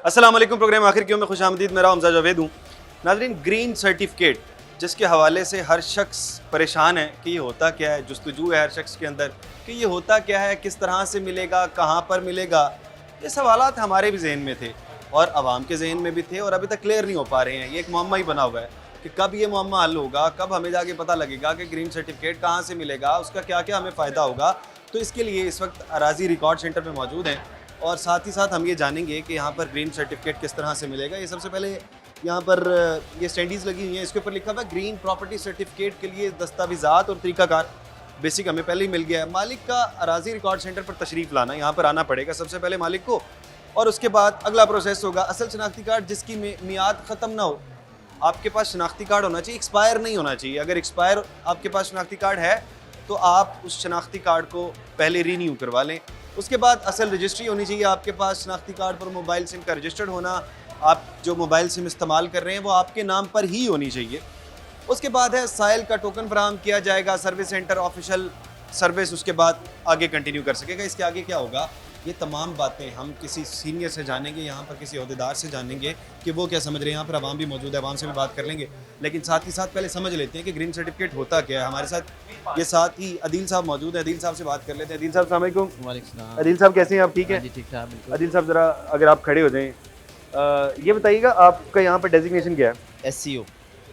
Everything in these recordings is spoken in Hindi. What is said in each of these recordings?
अस्सलाम वालेकुम। प्रोग्राम आखिर क्यों में खुशामदीद। मेरा हमजा जावेद हूँ। नाज़रीन, ग्रीन सर्टिफिकेट जिसके हवाले से हर शख्स परेशान है कि ये होता क्या है, जुस्तजू है हर शख्स के अंदर कि ये होता क्या है, किस तरह से मिलेगा, कहाँ पर मिलेगा। ये सवालात हमारे भी जहन में थे और आवाम के जहन में भी थे और अभी तक क्लियर नहीं हो पा रहे हैं। ये एक मुअम्मा ही बना हुआ है कि कब ये मुअम्मा हल होगा, कब हमें जाके पता लगेगा कि ग्रीन सर्टिफिकेट कहाँ से मिलेगा, उसका क्या क्या हमें फ़ायदा होगा। तो इसके लिए इस वक्त अराजी रिकॉर्ड सेंटर पर मौजूद हैं और साथ ही साथ हम ये जानेंगे कि यहाँ पर ग्रीन सर्टिफिकेट किस तरह से मिलेगा। ये सबसे पहले यहाँ पर ये स्टैंडीज़ लगी हुई हैं, इसके ऊपर लिखा हुआ है ग्रीन प्रॉपर्टी सर्टिफिकेट के लिए दस्तावेज़ात और तरीकाकार। बेसिक हमें पहले ही मिल गया है। मालिक का अराजी रिकॉर्ड सेंटर पर तशरीफ़ लाना, यहाँ पर आना पड़ेगा सबसे पहले मालिक को, और उसके बाद अगला प्रोसेस होगा असल शनाख्ती कार्ड जिसकी मियाद ख़त्म ना हो। आपके पास शनाख्ती कार्ड होना चाहिए, एक्सपायर नहीं होना चाहिए। अगर एक्सपायर आपके पास शनाख्ती कार्ड है तो आप उस शनाख्ती कार्ड को पहले रीन्यू करवा लें। उसके बाद असल रजिस्ट्री होनी चाहिए आपके पास। शनाख्ती कार्ड पर मोबाइल सिम का रजिस्टर्ड होना, आप जो मोबाइल सिम इस्तेमाल कर रहे हैं वो आपके नाम पर ही होनी चाहिए। उसके बाद है साइल का टोकन फराहम किया जाएगा, सर्विस सेंटर ऑफिशियल सर्विस उसके बाद आगे कंटिन्यू कर सकेगा। इसके आगे क्या होगा, ये तमाम बातें हम किसी सीनियर से जानेंगे, यहाँ पर किसी अहदेदार से जानेंगे कि वो क्या समझ रहे हैं। यहाँ पर आवाम भी मौजूद है, आवाम से भी बात कर लेंगे, लेकिन साथ ही साथ पहले समझ लेते हैं कि ग्रीन सर्टिफिकेट होता क्या है। हमारे साथ ये साथ ही अदील साहब मौजूद है, अदील साहब से बात कर लेते हैं। अदील साहब अस्सलाम वालेकुम। अदील साहब कैसे हैं आप, ठीक है? ठीक ठाक बिल्कुल। अदील साहब ज़रा अगर आप खड़े हो जाएँ, ये बताइएगा आपका यहाँ पर डेजिग्नेशन क्या है? SCO।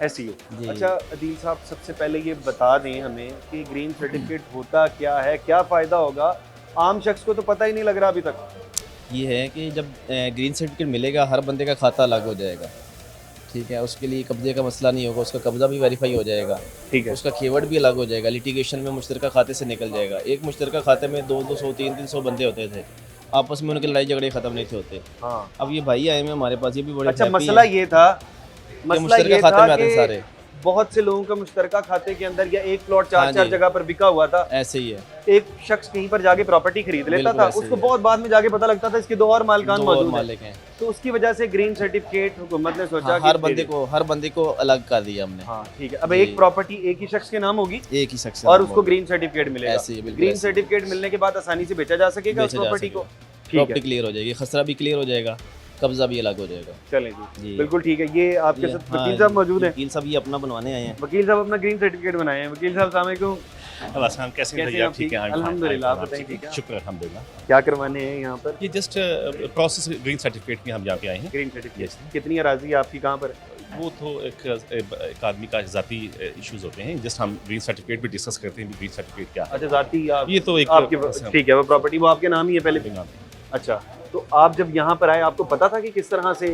SCO। अच्छा अदील साहब, सबसे पहले ये बता दें हमें कि ग्रीन सर्टिफिकेट होता क्या है, क्या फ़ायदा होगा। आम शख्स को तो पता ही नहीं लग रहा अभी तक। ये है कि जब ग्रीन सर्टिफिकेट मिलेगा हर बंदे का खाता अलग हो जाएगा, ठीक है। उसके लिए कब्जे का मसला नहीं होगा, उसका कब्जा भी वेरीफाई हो जाएगा, ठीक है। उसका कीवर्ड भी अलग हो जाएगा, लिटिगेशन में मुश्तरका खाते से निकल जाएगा। एक मुश्तरका खाते में 200 300 बंदे होते थे, आपस में उनके लड़ाई झगड़े खत्म नहीं थे होते। हाँ। अब ये भाई आए हैं हमारे पास, ये भी बड़े अच्छा मसला ये था, मुश्तरका खाते में आते हैं सारे। बहुत से लोगों का मुश्तरका खाते के अंदर या एक प्लॉट चार जगह पर बिका हुआ था। ऐसे ही है, एक शख्स कहीं पर जाके प्रॉपर्टी खरीद लेता था, उसको बहुत बाद में जाके पता लगता था इसके दो और मालिकान मौजूद हैं। तो उसकी वजह से ग्रीन सर्टिफिकेट हुकूमत ने सोचा हर बंदे को अलग कर दिया हमने। हाँ ठीक है। अब एक प्रॉपर्टी एक ही शख्स के नाम होगी, एक ही शख्स, और उसको ग्रीन सर्टिफिकेट मिलेगा। ग्रीन सर्टिफिकेट मिलने के बाद आसानी से बेचा जा सकेगा उस प्रॉपर्टी को। प्रॉपर्टी क्लियर हो जाएगी, खसरा भी क्लियर हो जाएगा, कब्जा भी अलग हो जाएगा। चलें जी, बिल्कुल ठीक है। ये आपके साथ वकील साहब मौजूद हैं। वकील साहब ये अपना बनवाने आए हैं। वकील साहब अपना ग्रीन सर्टिफिकेट बनाए हैं। वकील साहब अस्सलाम वालेकुम। कैसे हैं आप? ठीक है अल्हम्दुलिल्लाह, आप बताइए ठीक है? शुक्र अल्हम्दुलिल्लाह। क्या करवाने हैं यहाँ पर? ये जस्ट प्रोसेस ग्रीन सर्टिफिकेट के हम यहाँ पे आए हैं। ग्रीन सर्टिफिकेट कितनी अराजी है आपकी, कहाँ पर? वो तो एक आदमी का ज़ाती इश्यूज होते हैं, जस्ट हम ग्रीन सर्टिफिकेट भी डिस्कस करते हैं ग्रीन सर्टिफिकेट क्या है। अच्छा ज़ाती ये तो एक आपके, ठीक है, वो प्रॉपर्टी वो आपके नाम ही है पहले। अच्छा, तो आप जब यहाँ पर आए आपको पता था कि किस तरह से?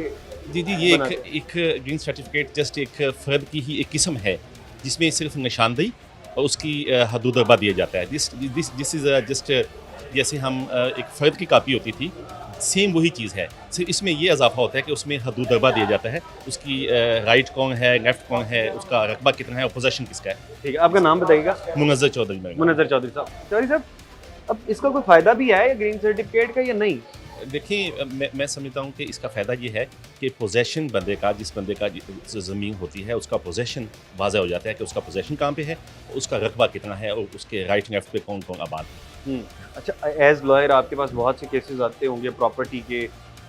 जी, ये एक ग्रीन सर्टिफिकेट जस्ट एक फ़र्द की ही एक किस्म है जिसमें सिर्फ निशानदेही और उसकी हदूद अरबा दिया जाता है। दिस इज़ जस्ट जैसे हम एक फ़र्द की कापी होती थी, सेम वही चीज़ है, सिर्फ इसमें ये इजाफा होता है कि उसमें हदूद अरबा दिया जाता है, उसकी राइट कौन है, लेफ्ट कौन है, उसका रकबा कितना है और पोजीशन किसका है। ठीक है, आपका नाम बताइएगा? मुनज़्ज़र चौधरी। मुनज़्ज़र चौधरी साहब, अब इसका कोई फ़ायदा भी है ग्रीन सर्टिफिकेट का या नहीं? देखिए, मैं समझता हूँ कि इसका फ़ायदा ये है कि पोजेशन बंदे का, जिस बंदे का ज़मीन होती है उसका पोजेशन वाज़ह हो जाता है कि उसका पोजेशन कहाँ पे है, उसका रकबा कितना है और उसके राइट लेफ्ट पे कौन कौन आबाद है। अच्छा, एज लॉयर आपके पास बहुत से केसेस आते होंगे प्रॉपर्टी के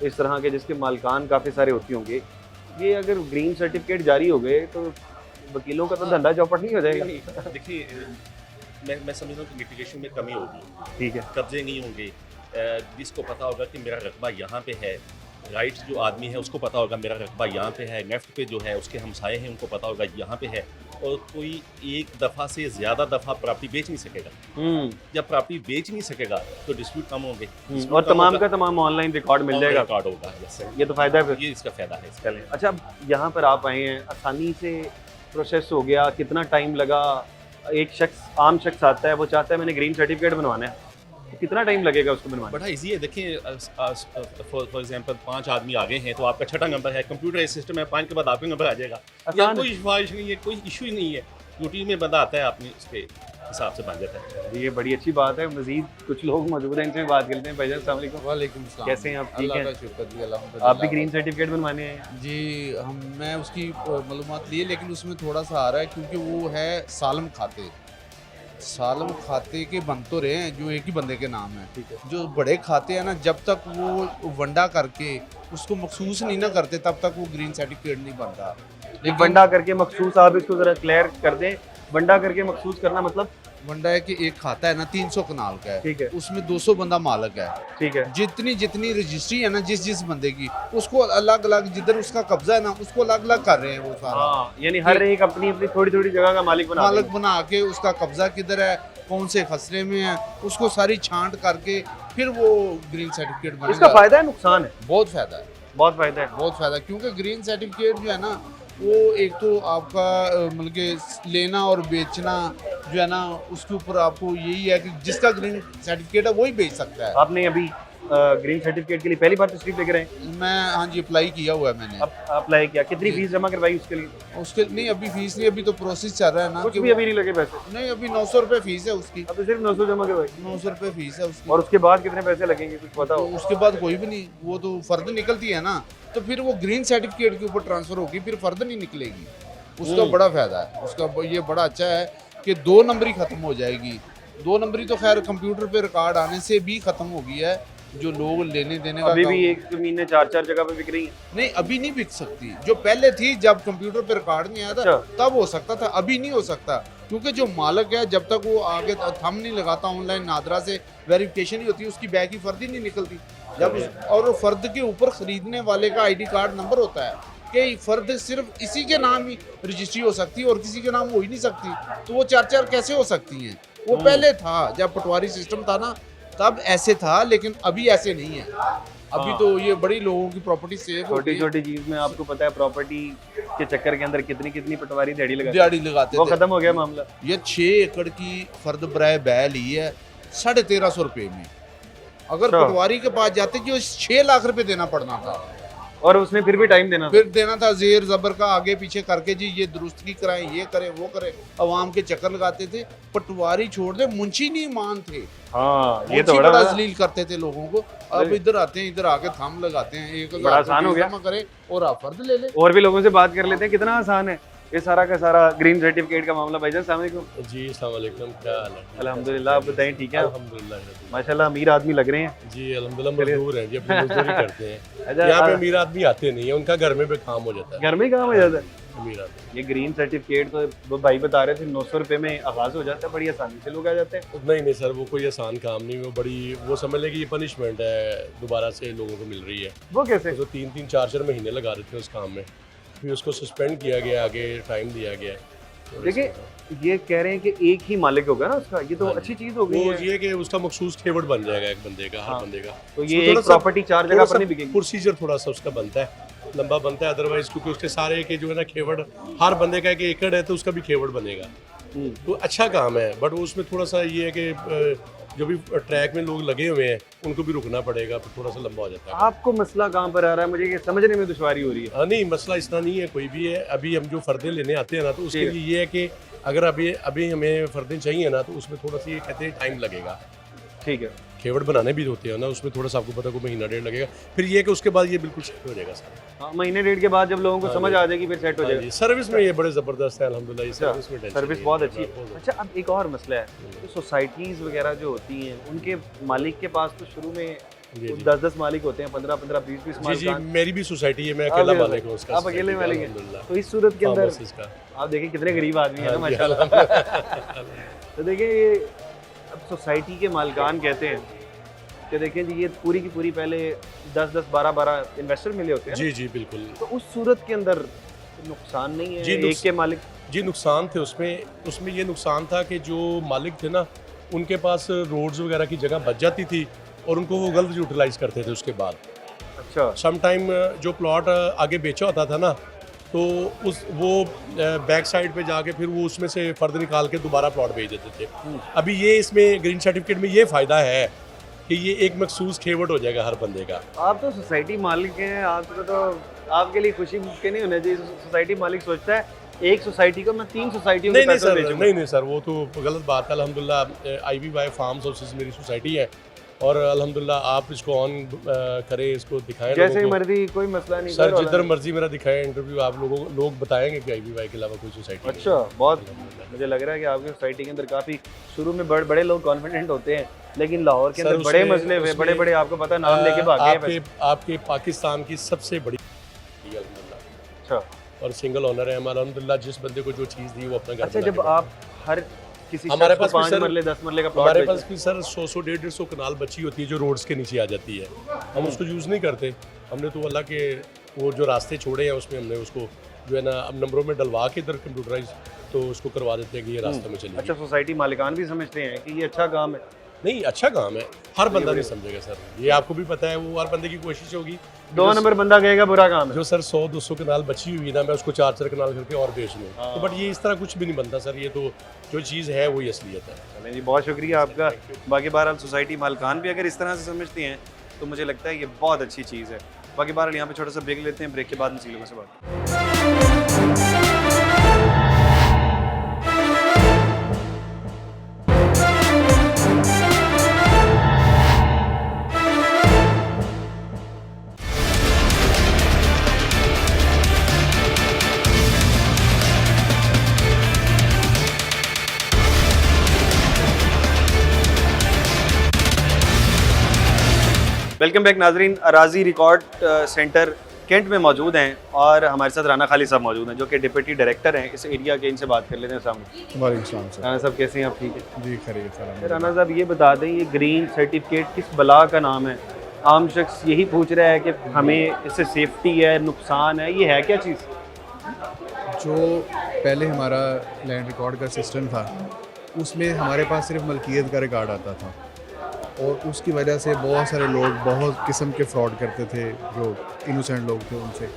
इस तरह के जिसके मालिकान काफ़ी सारे होते होंगे। ये अगर ग्रीन सर्टिफिकेट जारी हो गए तो वकीलों का तो धंधा चौपट नहीं हो जाएगा? देखिए, मैं समझता हूँ कि लिटिगेशन में कमी होगी, ठीक है, कब्जे नहीं होंगे। जिसको पता होगा कि मेरा रकबा यहाँ पे है, राइट जो आदमी है उसको पता होगा मेरा रकबा यहाँ पे है, लेफ्ट पे जो है उसके हमसाये हैं उनको पता होगा यहाँ पे है, और कोई एक दफ़ा से ज़्यादा दफ़ा प्रॉपर्टी बेच नहीं सकेगा। जब प्रॉपर्टी बेच नहीं सकेगा तो डिस्प्यूट कम होंगे, और तमाम का तमाम ऑनलाइन रिकॉर्ड मिल जाएगा, रिकॉर्ड होगा। ये तो फ़ायदा है, ये इसका फ़ायदा है। चलें, अच्छा अब यहाँ पर आप आए हैं, आसानी से प्रोसेस हो गया, कितना टाइम लगा? एक शख्स, आम शख्स आता है, वो चाहता है मैंने ग्रीन सर्टिफिकेट बनवाना है, कितना टाइम लगेगा उसको बनवाने बड़ा इजी है। देखिए फॉर एग्जांपल 5 आदमी आगे हैं तो आपका छठा नंबर है, कंप्यूटर सिस्टम है, 5 के बाद आपका नंबर आ जाएगा। आसान या है। कोई ख्वाहिश नहीं है, कोई इशू ही नहीं है, ड्यूटी में बंदा आता है अपने उसके हिसाब से बन जाता है। ये बड़ी अच्छी बात है। मजीद कुछ लोग मौजूद हैं, इनसे भी बात करते हैं। भाईजान अस्सलाम वालेकुम। वालेकुम सलाम। कैसे हैं आप? ठीक अल्लाह हैं? का शुक्र जी, अल्हम्दुलिल्लाह। आप भी ग्रीन सर्टिफिकेट बनवाने हैं? जी मैं उसकी मालूमात लिए, लेकिन उसमें थोड़ा सा आ रहा है क्योंकि वो है सालम खाते। सालम खाते के बन तो रहे हैं जो एक ही बंदे के नाम है। ठीक है। जो बड़े खाते हैं ना, जब तक वो वंडा करके उसको मखसूस नहीं ना करते तब तक वो ग्रीन सर्टिफिकेट नहीं बनता। एक बंडा करके मखसूस, आप इसको जरा क्लियर कर दें। बंडा करके मखसूस करना मतलब? वंडा है कि एक खाता है ना 300 कनाल का है, ठीक है। उसमें 200 बंदा मालक है। ठीक है। जितनी जितनी रजिस्ट्री है ना जिस बंदे की, उसको अलग अलग, जिधर उसका कब्जा है ना उसको अलग अलग कर रहे हैं वो सारा। हाँ, यानी हर एक अपनी अपनी थोड़ी थोड़ी जगह का मालिक बना मालक देंगे। बना के उसका कब्जा किधर है, कौन से खसरे में है, उसको सारी छांट करके फिर वो ग्रीन सर्टिफिकेट बनेगा। इसका फायदा है नुकसान है? बहुत फायदा है, बहुत फायदा है। बहुत फायदा, क्योंकि ग्रीन सर्टिफिकेट जो है ना वो एक तो आपका मतलब कि लेना और बेचना जो है ना उसके ऊपर आपको यही है कि जिसका ग्रीन सर्टिफिकेट है वही बेच सकता है। आपने अभी ग्रीन सर्टिफिकेट के लिए पहली बार तशरीफ लेकर आए? मैं हाँ जी अप्लाई किया हुआ है मैंने। अब अप्लाई किया, कितनी जी। फीस जमा करवाई उसके लिए? उसके नहीं अभी फीस नहीं, अभी तो प्रोसेस चल रहा है ना कुछ कि भी अभी नहीं लगे पैसे? नहीं अभी 900 रुपये फीस है उसकी। अब तो सिर्फ 900 जमा करवाई। 900 रुपये फीस है उसकी। और उसके बाद कितने पैसे लगेंगे कुछ पता तो हो? उसके बाद कोई भी नहीं, वो तो फर्द निकलती है ना, तो फिर वो ग्रीन सर्टिफिकेट के ऊपर ट्रांसफर होगी, फिर फर्द नहीं निकलेगी। उसका बड़ा फायदा है, उसका ये बड़ा अच्छा है कि 2 नंबरी खत्म हो जाएगी। 2 नंबरी तो खैर कंप्यूटर पे रिकॉर्ड आने से भी खत्म हो गई है, जो लोग लेने देने का अभी काम- भी एक जमीन ने 4-4 जगह पे बिक रही है। नहीं अभी नहीं बिक सकती, जो पहले थी जब कंप्यूटर पे रिकॉर्ड नहीं आया था अच्छा। तब हो सकता था, अभी नहीं हो सकता, क्योंकि जो मालक है जब तक वो आगे थंब नहीं लगाता ऑनलाइन नादरा से वेरिफिकेशन ही होती है, उसकी बैग की फर्द ही नहीं निकलती। जब और वो फर्द के ऊपर खरीदने वाले का आईडी कार्ड नंबर होता है कि फर्द सिर्फ इसी के नाम ही रजिस्ट्री हो सकती है और किसी के नाम हो ही नहीं सकती, तो वो 4-4 कैसे हो सकती हैं? वो पहले था जब पटवारी सिस्टम था ना तब ऐसे था, लेकिन अभी ऐसे नहीं है। अभी हाँ। तो ये बड़ी लोगों की प्रॉपर्टी सेव हो छोटी गई है। छोटी चीज में आपको पता है प्रॉपर्टी के चक्कर के अंदर कितनी कितनी पटवारी दिहाड़ी लगाती है। दिहाड़ी लगाते वो थे। खत्म हो गया मामला। ये 6 एकड़ की फर्द बराए बै ली है 1350 रुपये में। अगर अच्छा। पटवारी के पास जाते कि 6 लाख रुपए देना पड़ना था, और उसने फिर भी टाइम देना था। फिर देना था जेर जबर का आगे पीछे करके, जी ये दुरुस्तगी कराएं, ये करे वो करे, अवाम के चक्कर लगाते थे। पटवारी छोड़ दे, मुंशी नहीं मान थे, हाँ, ये मुंशी तो बड़ा बड़ा जलील करते थे लोगों को। अब इधर आते हैं, इधर आके थंब लगाते हैं, 1,000 बड़ा आसान हो गया। जमा करे और आप फर्द ले ले। और भी लोगों से बात कर लेते हैं, कितना आसान है ये सारा का सारा ग्रीन सर्टिफिकेट का मामला। भाईजान अस्सलाम वालेकुम। जी अस्सलाम वालेकुम, क्या हाल है? अल्हम्दुलिल्लाह, आप बताएं ठीक है? अल्हम्दुलिल्लाह माशाल्लाह अमीर आदमी लग रहे हैं। जी अल्हम्दुलिल्लाह मजदूर हैं जी, अपनी मजदूरी करते हैं। अच्छा, यहाँ पे अमीर आदमी आते नहीं है, उनका घर में भी काम हो जाता है। घर में ही काम हो जाता है। अमीर आदमी ये ग्रीन सर्टिफिकेट तो वो भाई बता रहे थे 900 रुपये में आगाज हो जाता है, बड़ी आसानी से लोग आ जाते हैं। नहीं सर, वो कोई आसान काम नहीं, वो बड़ी वो समझ लें कि ये पनिशमेंट है दोबारा से लोगों को मिल रही है। वो कैसे? तो 3-3 4-4 महीने लगा रहे थे उस काम में, फिर उसको सस्पेंड किया गया, आगे टाइम दिया गया। तो देखिए ये कह रहे हैं कि एक ही मालिक होगा ना उसका, ये तो हाँ जी। अच्छी चीज हो गई वो है। ये कि उसका मखसूस खेवड़ बन जाएगा एक बंदे का, हर हाँ। बंदे का। तो उसको ये थोड़ा एक सा- प्रॉपर्टी 4 जगह पर नहीं बिकेगी। प्रोसीजर थोड़ा सा उसका बनता है, लंबा बनता है, अदरवाइज क्योंकि उसके सारे के जो है ना खेवड़, हर बंदे का एक एकड़ है तो उसका भी खेवड़ बनेगा। तो अच्छा काम है, बट उसमें थोड़ा सा ये है कि जो भी ट्रैक में लोग लगे हुए हैं उनको भी रुकना पड़ेगा, फिर थोड़ा सा लंबा हो जाता है। आपको मसला कहाँ पर आ रहा है? मुझे ये समझने में दुश्वारी हो रही है। नहीं मसला इतना नहीं है, कोई भी है। अभी हम जो फर्दे लेने आते हैं ना, तो उसके जी। लिए ये है कि अगर अभी हमें फर्दे चाहिए ना, तो उसमें थोड़ा सा ये कहते हैं टाइम लगेगा। ठीक है। खेवड़ बनाने भी होते हैं ना, उसमें थोड़ा सा आपको पता को महीना डेढ़ लगेगा। फिर ये है कि उसके बाद ये बिल्कुल सेट हो जाएगा सर। हाँ, महीने डेढ़ के बाद जब लोगों को हाँ समझ जी। आ जाएगी फिर सेट हो हाँ जाएगा। जी, सर्विस में ये बड़े ज़बरदस्त है अल्हम्दुलिल्लाह। ये सर्विस में टेंशन सर्विस नहीं बहुत है, अच्छी है। बहुत अच्छा, अब एक और मसला है, तो सोसाइटीज़ वगैरह जो होती हैं उनके मालिक के पास तो शुरू में जी, जी। 10-10 मालिक होते हैं, 15-15, 20-20 जी जी, मालिकान। मेरी भी सोसाइटी है, मैं आप अकेला भी मालिक हूँ उसका। आप अकेले सोसाइटी का, मालिक हैं। अल्हम्दुलिल्लाह। तो इस सूरत के अंदर फार्मर्स का। आप देखिए कितने गरीब आदमी है ना हाँ जी, माशाल्लाह। तो देखिए ये अब सोसाइटी के मालिकान कहते हैं कि देखें जी ये पूरी की पूरी पहले 10-10, 12-12 इन्वेस्टर मिले होते हैं ना। जी जी बिल्कुल। तो उस सूरत के अंदर नुकसान नहीं है जी, एक के मालिक? जी नुकसान थे उसमें ये नुकसान था कि जो मालिक थे ना, उनके पास रोड्स वगैरह की जगह बच जाती थी और उनको वो गलत यूटिलाइज करते थे। उसके बाद अच्छा। सम टाइम जो प्लॉट आगे बेचा होता था ना, तो वो बैक साइड पे जाके फिर वो उसमें से फर्द निकाल के दोबारा प्लॉट बेच देते थे। अभी ये इसमें ग्रीन सर्टिफिकेट में ये फ़ायदा है कि ये एक मखसूस खेवट हो जाएगा हर बंदे का। आप तो सोसाइटी मालिक हैं, आपको तो आपके लिए खुशी के नहीं होना चाहिए। सोसाइटी मालिक सोचता है एक सोसाइटी को मैं 3 सोसाइटियों नहीं में नहीं पैसा सर, बेचूंगा। नहीं नहीं सर, वो तो गलत बात है। अल्हम्दुलिल्लाह IVY फार्म्स हाउसेस मेरी सोसाइटी है और अल्हम्दुलिल्लाह आप इसको ऑन करें, इसको दिखाएं जैसे लोगों को। मर्जी, कोई मसला नहीं सर घर वाला जिधर नहीं। मर्जी मेरा दिखाएं इंटरव्यू, आप लोग बताएंगे कि IVY के अलावा कोई सोसाइटी नहीं है। अच्छा, बहुत मुझे लग रहा है कि आपकी सोसाइटी के अंदर काफी शुरू में बड़े लोग कॉन्फिडेंट होते हैं, लेकिन लाहौर के सर, अंदर बड़े उसमें- मसले हुए, उसमें- बड़े आपको पता है नाम लेके भागे हैं आपके बस। आपके पाकिस्तान की सबसे बड़ी अल्हम्दुलिल्लाह, अच्छा और सिंगल ओनर है हम अल्हम्दुलिल्लाह। जिस बंदे को जो चीज़ दी वो अपना घर अच्छा, बना जब के आप हर किसी हमारे शख्स को पास भी 5 सर- मरले 10 मरले का प्लॉट हमारे बेच पास भी सर 100 150 कनाल बची होती है जो रोड्स के नीचे आ जाती है। हम उसको यूज़ नहीं करते। हमने तो अल्लाह के वो जो रास्ते छोड़े हैं उसमें हमने उसको जो है ना अब नंबरों में डलवा के इधर कंप्यूटराइज तो उसको करवा देते हैं कि ये रास्ते में चलिए। अच्छा, सोसाइटी मालिकान भी समझते हैं कि ये अच्छा काम है। नहीं, अच्छा काम है, हर बंदा नहीं समझेगा सर, ये आपको भी पता है। वो हर बंदे की कोशिश होगी 2 नंबर बंदा कहेगा बुरा काम है। जो सर 100-200 कनाल बची हुई ना, मैं उसको 4-4 कनाल करके और बेच लूँ। तो बट ये इस तरह कुछ भी नहीं बनता सर, ये तो जो चीज़ है वही असलियत है। चलें जी, बहुत शुक्रिया आपका। बाकी बहरहाल सोसाइटी मालकान भी अगर इस तरह से समझती हैं तो मुझे लगता है ये बहुत अच्छी चीज़ है। बाकी बहरहाल यहाँ पे छोटा सा ब्रेक लेते हैं, ब्रेक के बाद इसी लोगों से बात। वेलकम बैक नाजरीन। अराजी रिकॉर्ड सेंटर कैंट में मौजूद हैं और हमारे साथ राना खाली साहब मौजूद हैं जो कि डिप्टी डायरेक्टर हैं इस एरिया के। इनसे बात कर लेते हैं सामने। वालेकुम सलाम सर। राना साहब कैसे हैं आप? ठीक है जी खैरियत सर। राना साहब, ये बता दें ये ग्रीन सर्टिफिकेट किस बला का नाम है? आम शख्स यही पूछ रहा है कि हमें इससे सेफ्टी है, नुकसान है, ये है क्या चीज़? जो पहले हमारा लैंड रिकॉर्ड का सिस्टम था उसमें हमारे पास सिर्फ मलकियत का रिकॉर्ड आता था और उसकी वजह से बहुत सारे लोग बहुत किस्म के फ्रॉड करते थे जो इनोसेंट लोग थे उनसे।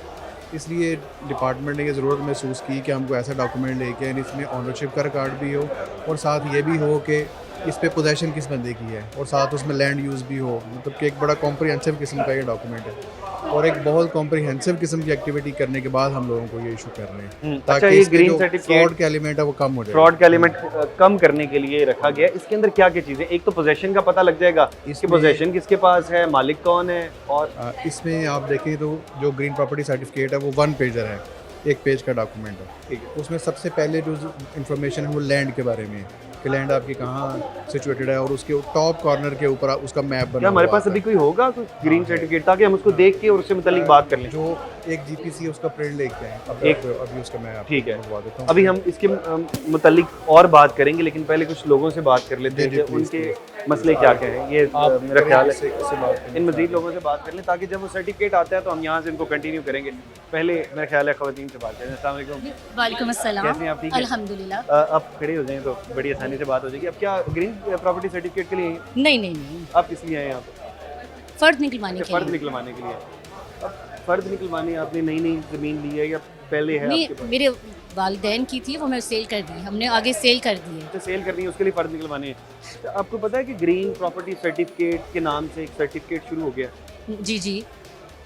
इसलिए डिपार्टमेंट ने ये ज़रूरत महसूस की कि हमको ऐसा डॉक्यूमेंट लेके आए इसमें ऑनरशिप का रिकॉर्ड भी हो और साथ ये भी हो कि इस पे पोजेशन किस बंदे की है और साथ उसमें लैंड यूज़ भी हो। मतलब कि एक बड़ा कॉम्प्रिहेंसिव किस्म का ये डॉक्यूमेंट है और एक बहुत कॉम्प्रिहेंसिव किस्म की एक्टिविटी करने के बाद हम लोगों को ये इशू कर रहे हैं अच्छा, ताकि ये इसमें ग्रीन जो सर्टिफिकेट फ्रॉड के एलिमेंट है वो कम हो जाए। फ्रॉड का एलिमेंट कम करने के लिए रखा गया। इसके अंदर क्या क्या चीज़ें? एक तो पोजेशन का पता लग जाएगा, इसकी इसमें- पोजेशन किसके पास है, मालिक कौन है, और इसमें आप देखें तो जो ग्रीन प्रॉपर्टी सर्टिफिकेट है वो 1 पेजर है, 1 पेज का डॉक्यूमेंट है। ठीक है। उसमें सबसे पहले जो इन्फॉर्मेशन है वो लैंड के बारे में है कि लैंड आपकी कहाँ सिचुएटेड है और उसके टॉप कॉर्नर के ऊपर उसका मैप बना क्या हमारे हुआ पास आता अभी है। कोई होगा कोई ग्रीन सर्टिफिकेट ताकि हम उसको देख के और उससे मुतालिक बात कर लें? जो एक GPC उसका प्रिंट लेके आए अभी उसका मैं आपको ठीक है। मंगवा देता हूँ। अभी हम इसके मुतालिक और बात करेंगे, लेकिन पहले कुछ लोगों से बात कर लेते हैं जी, कि please, उनके मसले क्या क्या हैं। ये आप मेरा ख्याल है इससे बात करें। इन मजीद लोगों से बात कर लें ताकि जब वो सर्टिफिकेट आता है तो हम यहाँ से इनको कंटिन्यू करेंगे। पहले मेरा ख्याल है खवातीन से बात करें। अस्सलाम वालेकुम। वालेकुम अस्सलाम। कैसे हैं आप? ठीक है। अल्हम्दुलिल्लाह। आप खड़े हो जाएं तो बड़ी आसानी से बात हो जाएगी। अब क्या ग्रीन प्रॉपर्टी सर्टिफिकेट के लिए हैं? नहीं नहीं नहीं, आप किस लिए आए हैं यहाँ पे? फ़र्द निकलवाने के फ़र्द लिए। निकलवाने के लिए। अब फ़र्द निकलवाने आपने नई नई ज़मीन ली है या पहले है नहीं, आपके पास? मेरे वालिदैन की थी, वो मैं सेल कर दी, हमने आगे सेल कर दी है। तो सेल करनी है, उसके लिए फ़र्द निकलवाने हैं। तो आपको पता है कि ग्रीन प्रॉपर्टी सर्टिफिकेट के नाम से एक सर्टिफिकेट शुरू हो गया, जी जी।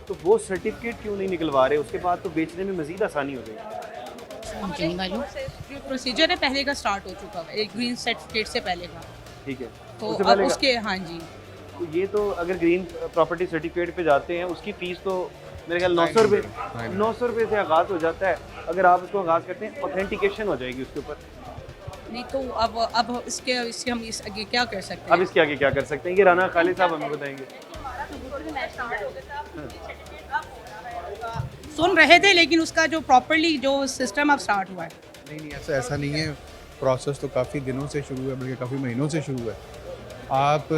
तो वो सर्टिफिकेट क्यों नहीं निकलवा रहे? उसके बाद तो बेचने में मज़ीद आसानी हो जाएगी। मुझे नहीं मालूम। जो प्रोसीजर है पहले का स्टार्ट हो चुका है, एक ग्रीन सर्टिफिकेट से पहले का। ठीक है, तो उससे अब पहले का- उसके हाँ जी तो ये तो अगर ग्रीन प्रॉपर्टी सर्टिफिकेट पे जाते हैं उसकी फ़ीस तो मेरे ख्याल 900 रुपये 900 रुपये से आगाज़ हो जाता है। अगर आप उसको आगाज़ करते हैं ऑथेंटिकेशन हो जाएगी उसके ऊपर। नहीं तो अब इसके हम इस आगे क्या कर सकते अब हैं? इसके आगे क्या कर सकते हैं ये राना खालिद साहब हमें बताएंगे। सुन रहे थे लेकिन उसका जो प्रॉपरली जो सिस्टम अब स्टार्ट हुआ है। नहीं ऐसा नहीं है। प्रोसेस तो काफ़ी दिनों से शुरू है, बल्कि काफ़ी महीनों से शुरू है।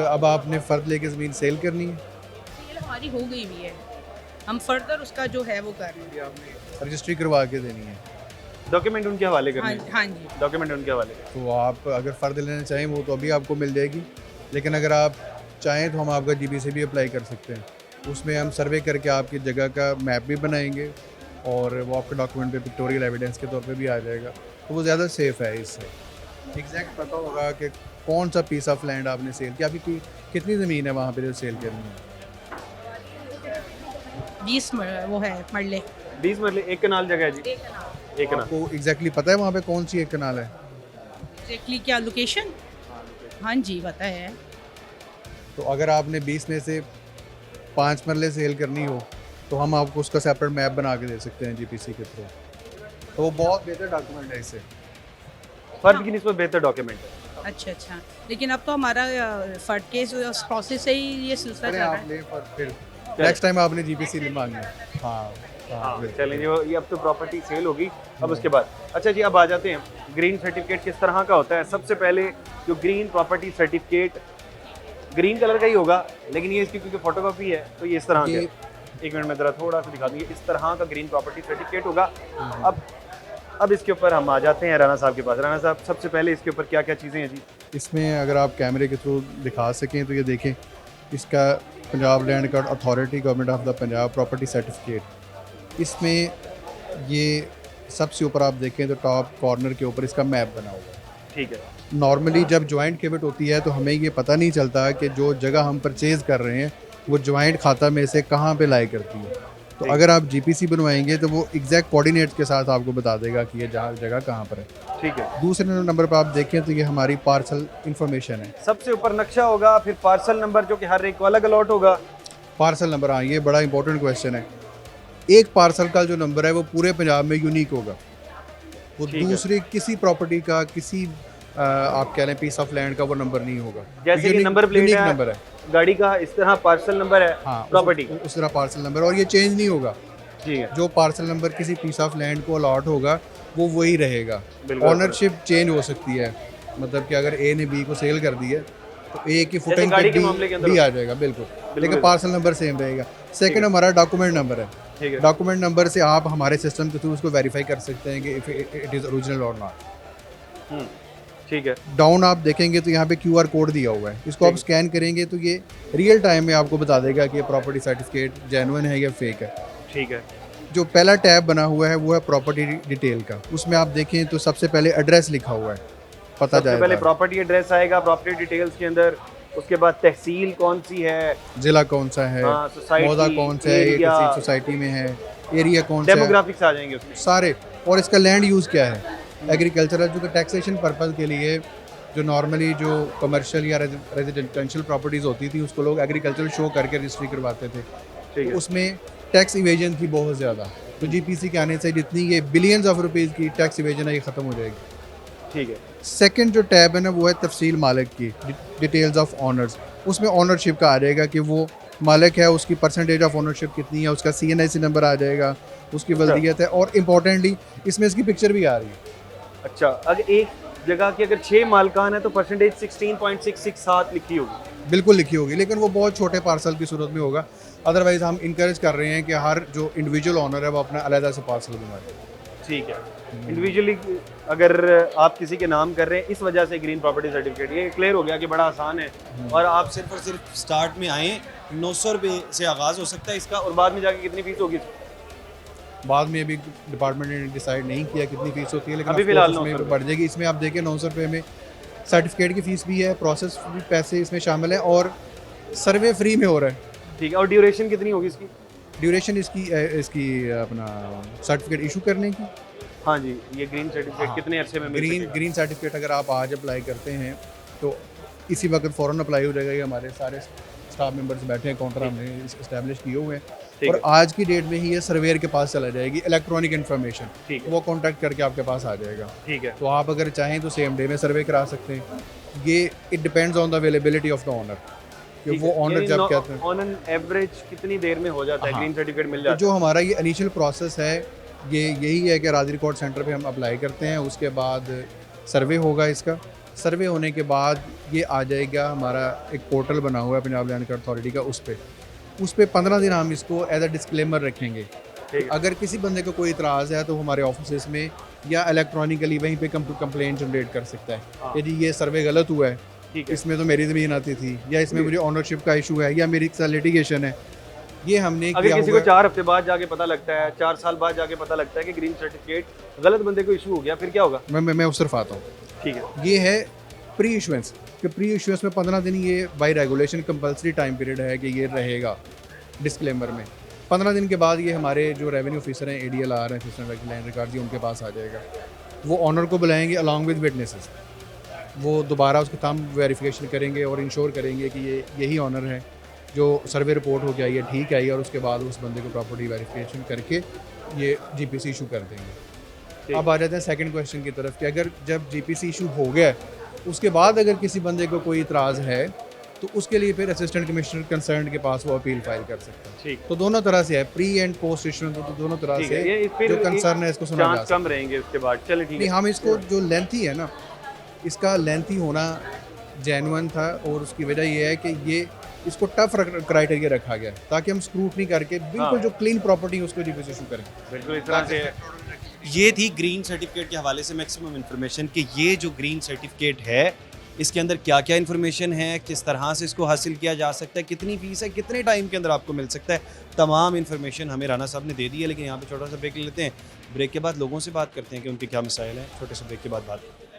अब आपने फ़र्द लेके ज़मीन सेल करनी है, ये हमारी हो गई भी है, हम फर्दर उसका जो है वो कर रहे हैं। रजिस्ट्री करवा के देनी है। डॉक्यूमेंट उनके हवाले हाँ करने हैं। हाँ जी। डॉक्यूमेंट उनके हवाले करने तो आप अगर फ़र्द लेना चाहें वो तो अभी आपको मिल जाएगी, लेकिन अगर आप चाहें तो हम आपका GBC भी अप्लाई कर सकते हैं। उसमें हम सर्वे करके आपकी जगह का मैप भी बनाएंगे और वो आपके डॉक्यूमेंट पे पिक्टोरियल एविडेंस के तौर पे भी आ जाएगा, तो वो ज़्यादा सेफ़ है इससे। एग्जैक्ट पता होगा कि कौन सा पीस ऑफ लैंड आपने सेल किया, अभी कितनी ज़मीन है वहाँ पे जो सेल करनी है? 20 वो है मरले 20 मरले, 1 कनाल जगह है जी, एक कनाल। आपको एग्जैक्टली पता है वहाँ पे कौन सी एक कनाल है? एग्जैक्टली क्या लोकेशन? हाँ जी पता है। तो अगर आपने 20 में से 5 मरले सेल करनी हो तो हम आपको उसका सेपरेट मैप बना के दे सकते हैं जीपीसी के थ्रू। तो वो बहुत बेहतर डॉक्यूमेंट है इससे। फर्द की निस्बत बेहतर डॉक्यूमेंट है। अच्छा अच्छा, लेकिन अब तो हमारा फर्द के प्रोसेस से ही ये सिलसिला चल अरे रहा आप है। ले पर फिर नेक्स्ट टाइम आपने जीपीसी नहीं मांगना। हाँ हाँ बिल्कुल। चलें जी, ये अब तो प्रॉपर्टी सेल होगी। अब उसके बाद अच्छा जी, अब आ जाते हैं ग्रीन सर्टिफिकेट किस तरह का होता है। सबसे पहले जो green property certificate green colour का ही होगा, लेकिन ये इसकी क्योंकि फोटोकॉपी है तो ये इस तरह ये- का, एक मिनट में ज़रा थोड़ा सा दिखा दूँगी, इस तरह का ग्रीन प्रॉपर्टी सर्टिफिकेट होगा। अब इसके ऊपर हम आ जाते हैं राना साहब के पास। राना साहब, सबसे पहले इसके ऊपर क्या क्या चीज़ें हैं जी? इसमें अगर आप कैमरे के थ्रू दिखा सकें तो ये देखें, इसका Punjab land card authority government of the Punjab property certificate, इसमें ये सबसे ऊपर आप देखें तो टॉप कॉर्नर के ऊपर इसका मैप बना हुआ है। ठीक है, नॉर्मली जब जॉइंट केबिट होती है तो हमें ये पता नहीं चलता कि जो जगह हम परचेज़ कर रहे हैं वो जॉइंट खाता में से कहाँ पे लाई करती है। तो अगर आप जीपीसी बनवाएंगे तो वो एग्जैक्ट कोऑर्डिनेट्स के साथ आपको बता देगा कि ये जगह कहाँ पर है। ठीक है। दूसरे नंबर पर आप देखें तो ये हमारी पार्सल इंफॉर्मेशन है। सबसे ऊपर नक्शा होगा, फिर पार्सल नंबर जो कि हर एक को अलग अलॉट होगा। पार्सल नंबर, हाँ ये बड़ा इंपॉर्टेंट क्वेश्चन है। एक पार्सल का जो नंबर है वो पूरे पंजाब में यूनिक होगा, वो ठीक है। दूसरे किसी प्रॉपर्टी का, किसी आप कह लें पीस ऑफ लैंड का वो नंबर नहीं होगा। जैसे कि यूनिक- नंबर प्लेट यूनिक है नंबर है, गाड़ी का, इस तरह पार्सल नंबर है हाँ प्रॉपर्टी। उस तरह पार्सल नंबर, और ये चेंज नहीं होगा। ठीक है, जो पार्सल नंबर किसी पीस ऑफ लैंड को अलॉट होगा वो वही रहेगा। बिल्कुल। ऑनरशिप चेंज हो सकती है, मतलब कि अगर ए ने बी को सेल कर दी है तो ए की फुटिंग गाड़ी पे के मामले के अंदर बी आ जाएगा, बिल्कुल, लेकिन पार्सल नंबर सेम रहेगा। सेकंड हमारा डॉक्यूमेंट नंबर है। ठीक है, डॉक्यूमेंट नंबर से आप हमारे सिस्टम के थ्रू उसको वेरीफाई कर सकते हैं कि इट इज़ ओरिजिनल और नॉट। ठीक है, डाउन आप देखेंगे तो यहाँ पे QR कोड दिया हुआ है, इसको आप स्कैन करेंगे तो ये रियल टाइम में आपको बता देगा कि ये प्रॉपर्टी सर्टिफिकेट जेन्युइन है या फेक है। ठीक है, जो पहला टैब बना हुआ है वो है प्रॉपर्टी डिटेल का, उसमें आप देखें तो सबसे पहले एड्रेस लिखा हुआ है, पता सबसे पहले जाएगा प्रॉपर्टी एड्रेस आएगा प्रॉपर्टी डिटेल्स के अंदर। उसके बाद तहसील कौन सी है, जिला कौन सा है, हाँ, सोसाइटी, मौदा कौन सा है, ये एरिया, किसी सोसाइटी में है, एरिया कौन सा है, डेमोग्राफिक्स आ जाएंगे उसमें। सारे, और इसका लैंड यूज़ क्या है, एग्रीकल्चरल, जो कि टैक्सेशन पर्पज़ के लिए जो नॉर्मली जो कमर्शियल या रेजिडेंशियल प्रॉपर्टीज़ होती थी उसको लोग एग्रीकल्चर शो करके रजिस्ट्री करवाते थे, ठीक तो है, उसमें टैक्स इवेजन थी बहुत ज़्यादा। तो जीपीसी के आने से जितनी ये बिलियंस ऑफ रुपीज़ की टैक्स इवेजन है ये ख़त्म हो जाएगी। ठीक है, सेकंड जो टैब है ना वो है तफसील मालिक की, डिटेल्स ऑफ ऑनर्स, उसमें ऑनरशिप का आ जाएगा कि वो मालिक है, उसकी परसेंटेज ऑफ ऑनरशिप कितनी है, उसका CNIC नंबर आ जाएगा, उसकी वल्दियत है, और इम्पोर्टेंटली इसमें इसकी पिक्चर भी आ रही है। अच्छा, अगर एक जगह की अगर 6 मालकान है तो परसेंटेज 16.667 लिखी होगी। बिल्कुल लिखी होगी, लेकिन वो बहुत छोटे पार्सल की सूरत में होगा। अदरवाइज़ हम इंकरेज कर रहे हैं कि हर जो इंडिविजुअल ऑनर है वो अपना अलहदा से पार्सल बनवाए। ठीक है, इंडिविजुअली अगर आप किसी के नाम कर रहे हैं इस वजह से ग्रीन प्रॉपर्टी सर्टिफिकेट, ये क्लियर हो गया कि बड़ा आसान है। और आप सिर्फ और सिर्फ स्टार्ट में आएँ, 900 रुपये से आगाज़ हो सकता है इसका, और बाद में जाके कितनी फीस होगी? बाद में अभी डिपार्टमेंट ने डिसाइड नहीं किया कितनी फ़ीस होती है, लेकिन अभी of फिलहाल course उसमें 900 बढ़ जाएगी। इसमें आप देखिए 900 रुपये में सर्टिफिकेट की फ़ीस भी है, प्रोसेस भी पैसे इसमें शामिल है, और सर्वे फ्री में हो रहा है। ठीक है, और ड्यूरेशन कितनी होगी इसकी? ड्यूरेशन इसकी अपना सर्टिफिकेट इशू करने की, हाँ जी, ये ग्रीन सर्टिफिकेट हाँ। कितने अरसे में मिल सकेगा? ग्रीन सर्टिफिकेट अगर आप आज अप्लाई करते हैं तो इसी वक्त फ़ौरन अप्लाई हो जाएगा। ये हमारे सारे स्टाफ मेंबर्स बैठे हैं, काउंटर हमने इस्टेब्लिश किए हुए हैं, ठीक और है, आज की डेट में ही ये सर्वेयर के पास चला जाएगी इलेक्ट्रॉनिक इन्फॉर्मेशन, ठीक है, वो कॉन्टैक्ट करके आपके पास आ जाएगा। ठीक है, तो आप अगर चाहें तो सेम डे में सर्वे करा सकते हैं। ये it depends on the availability of the owner, कि ठीक वो है। ओनर यानी जब कहते हैं। ऑन एन एवरेज कितनी देर में हो जाता है हाँ। ग्रीन सर्टिफिकेट मिल तो जाता जो हमारा ये इनिशियल प्रोसेस है ये यही है कि राजी रिकॉर्ड सेंटर पे हम अप्लाई करते हैं, उसके बाद सर्वे होगा। इसका सर्वे होने के बाद ये आ जाएगा, हमारा एक पोर्टल बना हुआ है पंजाब लैंड कार्ड अथॉरिटी का, उस पे 15 दिन हम इसको एज अ डिस्क्लेमर रखेंगे। ठीक है, अगर किसी बंदे को कोई इतराज़ है तो हमारे ऑफिस में या इलेक्ट्रॉनिकली वहीं पे कंप्लेंट जनरेट कर सकता हाँ। है कि जी ये सर्वे गलत हुआ है, ठीक है, इसमें तो मेरी ज़मीन आती थी, या इसमें मुझे ऑनरशिप का इशू है, या मेरी लिटिगेशन है। ये हमने अगर किया किसी हुआ को 4 हफ्ते बाद जाके पता लगता है, 4 साल बाद जाके पता लगता है कि ग्रीन सर्टिफिकेट गलत बंदे को इशू हो गया, फिर क्या होगा? मैं उस तरफ आता हूँ। ठीक है। ये है प्री इशुएंस, कि प्री इशुएंस में 15 दिन ये by regulation compulsory time period है कि ये रहेगा डिस्क्लेमर में। 15 दिन के बाद ये हमारे जो रेवेन्यू ऑफिसर हैं, ADLR हैं, असिस्टेंट लैंड रिकॉर्ड जी, उनके पास आ जाएगा। वो ऑनर को बुलाएंगे अलॉन्ग विद विटनेसेस, वो दोबारा उसका थंब वेरिफिकेशन करेंगे और इंश्योर करेंगे कि ये यही ऑनर है, जो सर्वे रिपोर्ट हो के आई है ठीक आई है, और उसके बाद उस बंदे को प्रॉपर्टी वेरिफिकेशन करके ये GPC इशू कर देंगे। अब आ जाते हैं सेकंड क्वेश्चन की तरफ कि अगर जब GPC इशू हो गया उसके बाद अगर किसी बंदे को कोई इतराज़ है तो उसके लिए फिर असिस्टेंट कमिश्नर कंसर्न के पास वो अपील फाइल कर सकता है। ठीक। तो दोनों तरह से है, प्री एंड पोस्ट इशू, तो दोनों तरह ठीक से है, ये फिर जो कंसर्न है इसको सुना जा चांस सकता कम रहेंगे उसके बाद। चलिए ठीक नहीं, है। हम इसको जो लेंथी है ना, इसका लेंथी होना जेन्युइन था, और उसकी वजह ये है कि ये इसको टफ क्राइटेरिया रखा गया ताकि हम स्क्रूटनी करके बिल्कुल जो क्लीन प्रॉपर्टी है उसको GPC इशू करें। बिल्कुल इस तरह से। ये थी ग्रीन सर्टिफिकेट के हवाले से मैक्सिमम इन्फॉर्मेशन कि ये जो ग्रीन सर्टिफिकेट है इसके अंदर क्या क्या इन्फॉर्मेशन है, किस तरह से इसको हासिल किया जा सकता है, कितनी फीस है, कितने टाइम के अंदर आपको मिल सकता है, तमाम इन्फॉर्मेशन हमें राना साहब ने दे दी है। लेकिन यहाँ पे छोटा सा ब्रेक ले लेते हैं। ब्रेक के बाद लोगों से बात करते हैं कि उनके क्या मसाइल हैं। छोटे से ब्रेक के बाद बात करते हैं।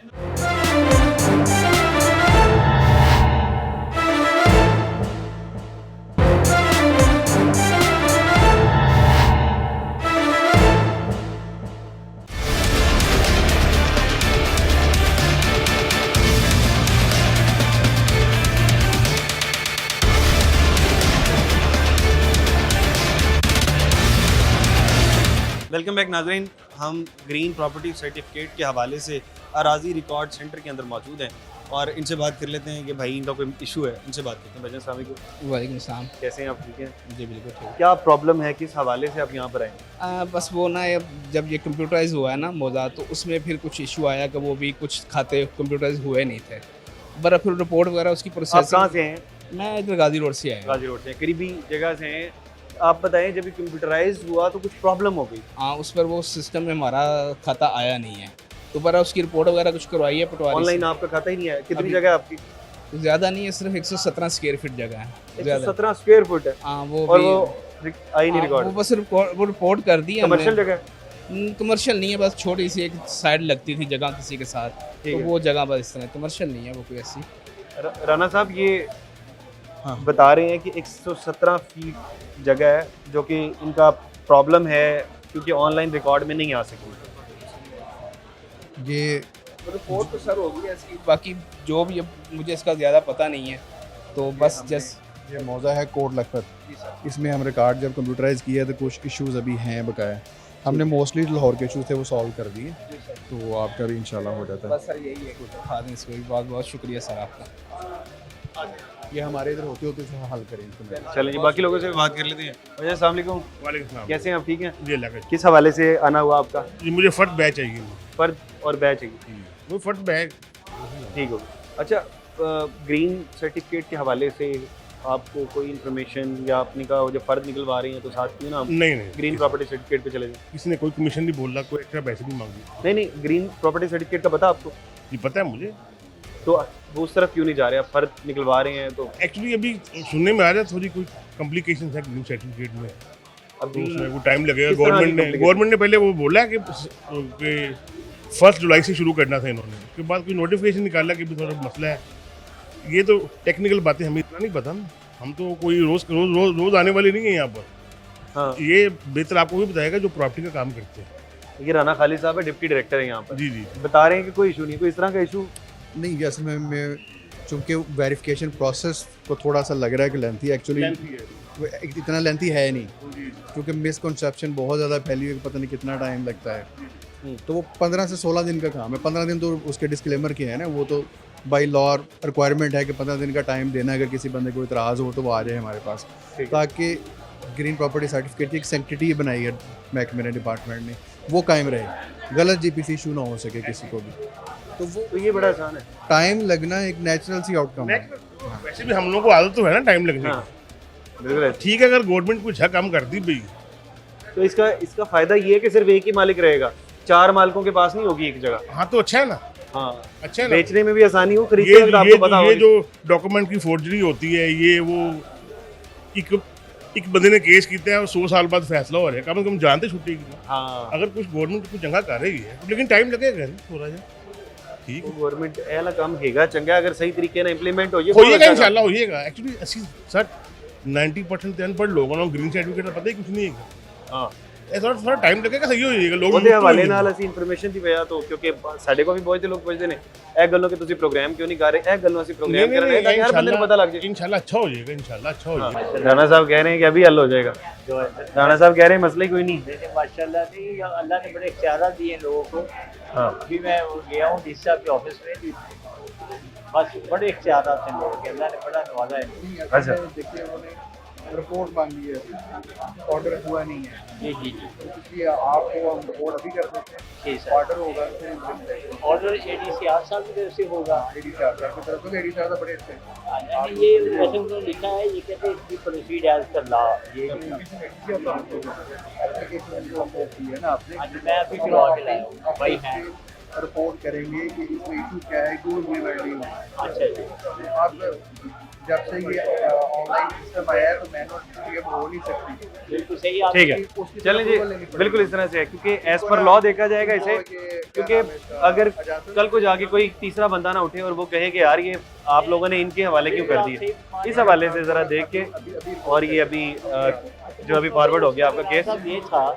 वेलकम बैक नाज़रीन। हम ग्रीन प्रॉपर्टी सर्टिफिकेट के हवाले से अराजी रिकॉर्ड सेंटर के अंदर मौजूद हैं और इनसे बात कर लेते हैं कि भाई इनका कोई इशू है। इनसे बात करते हैं। भाईजान अस्सलाम वालेकुम। वालेकुम सलाम। कैसे हैं आप? ठीक हैं जी बिल्कुल ठीक। क्या प्रॉब्लम है, किस हवाले से आप यहाँ पर आए? बस वो ना जब ये कंप्यूटराइज हुआ है ना मौजा, तो उसमें फिर कुछ इशू आया कि वो भी कुछ खाते कंप्यूटराइज हुए नहीं थे, बड़ा फिर रिपोर्ट वगैरह उसकी आप प्रोसेस। कहाँ से हैं? मैं इधर गाजी रोड से आया हूँ। गाजी रोड से, करीबी जगह से हैं। आप बताएं, जब ये कंप्यूटराइज हुआ तो कुछ प्रॉब्लम हो गई? हाँ, उस पर वो सिस्टम में हमारा खाता आया नहीं है, दोबारा उसकी रिपोर्ट वगैरह कुछ करवाई है पटवारी ऑनलाइन से। आपका खाता ही नहीं है? कितनी अभी- जगह है आपकी? ज़्यादा नहीं है, सिर्फ 117 स्क्वायर फीट जगह है। ज़्यादा 117 स्क्वायर फुट है हाँ वो और भी वो आई नहीं हाँ, रिकॉर्ड। वो बस वो रिपोर्ट कर दी है कमर्शियल जगह? कमर्शियल नहीं है, बस छोटी सी एक साइड लगती थी जगह किसी के साथ, ठीक तो है। वो जगह बस इस तरह कमर्शियल नहीं है वो कोई ऐसी। राना साहब ये हाँ। बता रहे हैं कि 117 फीट जगह है जो कि इनका प्रॉब्लम है क्योंकि ऑनलाइन रिकॉर्ड में नहीं आ सकी। ये रिपोर्ट तो सर होगी ऐसी, बाकी जो भी मुझे इसका ज़्यादा पता नहीं है, तो बस जस्ट ये मौजा है कोट लखपत, इसमें हम रिकॉर्ड जब कंप्यूटराइज किया तो कुछ इश्यूज अभी हैं बकाया। हमने मोस्टली लाहौर के इशूज़ थे वो सॉल्व कर दिए, तो आपका भी इंशाल्लाह हो जाता है। बस सर यही है कुछ खा दें इसको। बहुत बहुत शुक्रिया सर आपका। ये हमारे इधर होते होते इसे हल करेंगे। चलें जी, बाकी लोगों से भी बात कर लेते हैं। भैया अस्सलाम वालेकुम। वालेकुम सलाम। कैसे हैं आप? ठीक हैं? जी अल्लाह का। किस हवाले से आना हुआ आपका? जी मुझे फर्द बैच चाहिए। फर्द और बैच चाहिए? वो फर्द बैच ठीक हो गया। अच्छा, ग्रीन सर्टिफिकेट के हवाले से आपको कोई इन्फॉर्मेशन या अपनी का जब फ़र्द निकलवा रही हैं तो साथ क्यों ना हम नहीं नहीं ग्रीन प्रॉपर्टी सर्टिफिकेट पे चले जाएं? किसी ने कोई कमीशन नहीं बोला, कोई एक्स्ट्रा पैसे नहीं मांगी। नहीं नहीं, ग्रीन प्रॉपर्टी सर्टिफिकेट का पता आपको? ये पता है मुझे। तो वो उस तरफ क्यों नहीं जा रहे? आप फ़र्द निकलवा रहे हैं तो एक्चुअली अभी सुनने में आ रहा है थोड़ी कोई कॉम्प्लिकेशन है ग्रीन सर्टिफिकेट में, तो अभी उसमें वो टाइम लगेगा। किस तरह की गवर्नमेंट ने पहले वो बोला कि 1 जुलाई से शुरू करना था इन्होंने, उसके बाद कोई नोटिफिकेशन निकाला कि भी थोड़ा मसला है। ये तो टेक्निकल बातें हमें इतना नहीं पता ना, हम तो कोई रोज आने वाले नहीं है यहाँ पर। हाँ, ये बेहतर आपको भी बताएगा जो प्रॉपर्टी का काम करते हैं। ये राना खालिद साहब है, डिप्टी डायरेक्टर है यहाँ पर। जी जी। बता रहे हैं कि कोई इशू नहीं, कोई इस तरह का इशू नहीं, जैसे मैं चूँकि वेरिफिकेशन प्रोसेस को थोड़ा सा लग रहा है कि लेंथी, एक्चुअली इतना लेंथी है नहीं, क्योंकि मिसकंसेप्शन बहुत ज़्यादा फैली हुई है, पता नहीं कितना टाइम लगता है। तो वो 15 से 16 दिन का काम है। 15 दिन तो उसके डिस्क्लेमर के हैं ना, वो तो बाई लॉ रिक्वायरमेंट है कि 15 दिन का टाइम देना। अगर किसी बंदे को इतराज़ हो तो वो आ जाए हमारे पास, ताकि ग्रीन प्रॉपर्टी सर्टिफिकेट की एक सेंटिटी बनाई है महकमे ने, डिपार्टमेंट ने, वो कायम रहे, गलत GPC इशू ना हो सके किसी को भी। तो वो तो ये बड़ा आसान है। टाइम लगना एक नेचुरल सी आउटकम है। वैसे भी हम लोगों को आदत तो है ना टाइम लगने हाँ, की। बिल्कुल है। ठीक है, अगर गवर्नमेंट कुछ काम करती भी तो इसका फायदा ये है कि सिर्फ एक ही मालिक रहेगा, 4 मालिकों के पास नहीं होगी एक जगह। हाँ तो अच्छा है ना। हाँ, अच्छा है ना। बेचने में भी आसानी हो, खरीदने ये में तो आपको पता ये होगा। जो डॉक्यूमेंट की फोर्जरी होती है, ये वो एक बंदे ने केस किया है और 100 साल बाद फैसला हो रहा है, कम से कम जानते छुट्टी की। हाँ, अगर कुछ गवर्नमेंट कुछ जगह कर रही है, लेकिन टाइम लगेगा थोड़ा सा। ठीक गवर्नमेंट ਇਹ ਵਾਲਾ ਕੰਮ ਹੈਗਾ ਚੰਗਾ ਅਗਰ ਸਹੀ ਤਰੀਕੇ ਨਾਲ ਇੰਪਲੀਮੈਂਟ ਹੋ ਜਾਏ ਹੋਏਗਾ इंशाल्लाह होएगा एक्चुअली ਅਸੀਂ ਸਰ 90% ਤੇ ਅਨਪੜ੍ਹ ਲੋਕਾਂ ਨੂੰ ਗ੍ਰੀਨ ਸਰਟੀਫਿਕੇਟ ਦਾ ਪਤਾ ਹੀ ਕੁਝ ਨਹੀਂ ਹੈਗਾ ਹਾਂ ਇਹ ਥੋੜਾ ਟਾਈਮ ਲੱਗੇਗਾ ਸਹੀ ਹੋ ਜਾਏਗਾ ਲੋਕ ਉਹਦੇ ਹਵਾਲੇ ਨਾਲ ਅਸੀਂ ਇਨਫੋਰਮੇਸ਼ਨ ਦੀ ਵਜ੍ਹਾ ਤੋਂ ਕਿਉਂਕਿ ਸਾਡੇ ਕੋਲ ਵੀ ਬਹੁਤ ਲੋਕ ਪੁੱਛਦੇ ਨੇ ਇਹ ਗੱਲੋਂ ਕਿ ਤੁਸੀਂ ਪ੍ਰੋਗਰਾਮ ਕਿਉਂ ਨਹੀਂ ਕਰ ਰਹੇ ਇਹ ਗੱਲੋਂ ਅਸੀਂ ਪ੍ਰੋਗਰਾਮ ਕਰ ਰਹੇ ਹਾਂ ਤਾਂ ਯਾਰ ਬੰਦੇ ਨੂੰ ਪਤਾ ਲੱਗ ਜਾਏ इंशाल्लाह अच्छा हो जाएगा इंशाल्लाह अच्छा हो जाएगा राणा साहब कह रहे हैं कि अभी हल हो जाएगा राणा साहब कह रहे हैं मसले कोई नहीं माशाल्लाह नहीं अल्लाह ने बड़े इख्तियारात दिए लोगों को हाँ भी मैं गया हूँ डीसी साहब के ऑफिस में भी बस बड़े इख्तियारात हैं लोगों के अल्लाह ने बड़ा नवाजा है अच्छा देखिए उन्होंने रिपोर्ट मांगी है ऑर्डर हुआ नहीं है जी जी जी इसलिए आपको हम रिपोर्ट अभी कर देते हैं जी सर ऑर्डर होगा फिर ऑर्डर ADCR साहब की तरफ से होगा एडी साहब की तरफ से एडी साहब बड़े अच्छे हैं ये वैसे उन्होंने लिखा है ये कहते हैं कि प्रोसीड एज पर लॉ ये एप्लीकेशन जो होती है ना आपने आज मैं अभी करवा के लाया हूँ भाई है रिपोर्ट करेंगे कि इसमें इशू क्या है क्यों ये वायरलिंग है अच्छा जी आप जब से ये ऑनलाइन सिस्टम आया है तो मैनुअल ये हो नहीं सकती बिल्कुल सही आप ठीक है चलें जी बिल्कुल इस तरह से है क्योंकि एज पर लॉ देखा जाएगा इसे क्योंकि अगर कल को जाके कोई तीसरा बंदा ना उठे और वो कहे कि यार ये आप लोगों ने इनके हवाले क्यों कर दिए इस हवाले से ज़रा देख के और ये अभी जो अभी फॉरवर्ड हो गया आपका केस सब ये था